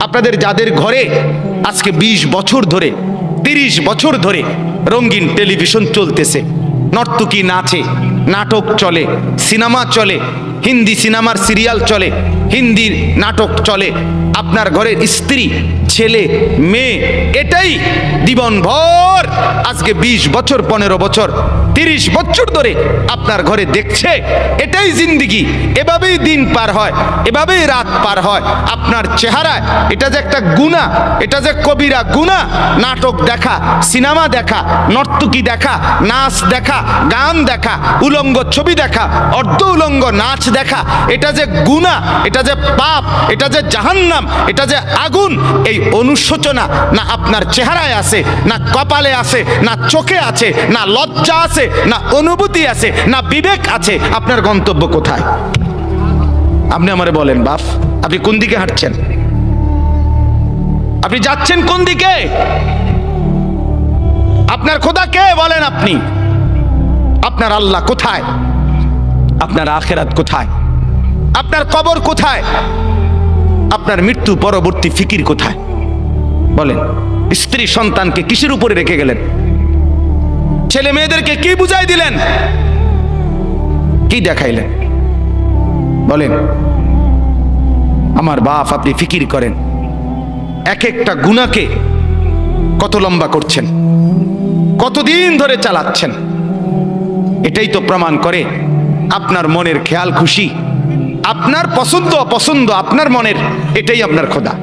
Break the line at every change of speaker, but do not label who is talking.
আপনাদের যাদের ঘরে আজকে 20 বছর ধরে 30 বছর ধরে রঙিন টেলিভিশন চলতেছে, নর্তকী নাচে, নাটক চলে, সিনেমা চলে, হিন্দি সিনেমার সিরিয়াল চলে, হিন্দি নাটক চলে, আপনার ঘরের স্ত্রী ছেলে মেয়ে এটাই জীবনভর আজকে 20 বছর 15 বছর 30 বছর ধরে আপনার ঘরে দেখছে, এটাই জিন্দেগি, এভাবেই দিন পার হয়, এভাবেই রাত পার হয়। আপনার চেহারায় এটা যে একটা গুনাহ, এটা যে কবিরা গুনাহ, নাটক দেখা, সিনেমা দেখা, নর্তকী দেখা, নাচ দেখা, গান দেখা, উলঙ্গ ছবি দেখা, অর্ধ উলঙ্গ নাচ দেখা, এটা যে গুনাহ, এটা যে পাপ, এটা যে জাহান্নাম, এটা যে আগুন, এই অনুশোচনা না আপনার চেহারায় আছে, না কপালে আছে, না চোখে আছে, না লজ্জা আছে, না অনুভূতি আছে, না বিবেক আছে। আপনার গন্তব্য কোথায়? আপনি আমারে বলেন বাপ, আপনি কোন দিকে হাঁটছেন? আপনি যাচ্ছেন কোন দিকে? আপনার খোদা কে বলেন আপনি? আপনার আল্লাহ কোথায়? আপনার আখিরাত কোথায়? আপনার কবর কোথায়? আপনার মৃত্যু পরবর্তী ফিকির কোথায়? বলেন। স্ত্রী সন্তানকে কিসের উপরে রেখে গেলেন? ছেলে মেয়েদেরকে কি বুঝাই দিলেন? কি দেখাইলেন? বলেন। আমার বাপ, আপনি ফিকির করেন, এক একটা গুনাহকে কত লম্বা করছেন, কতদিন ধরে চালাচ্ছেন। এটাই তো প্রমাণ করে আপনার মনের খেয়াল খুশি, আপনার পছন্দ অপছন্দ আপনার মনের, এটাই আপনার খোদা।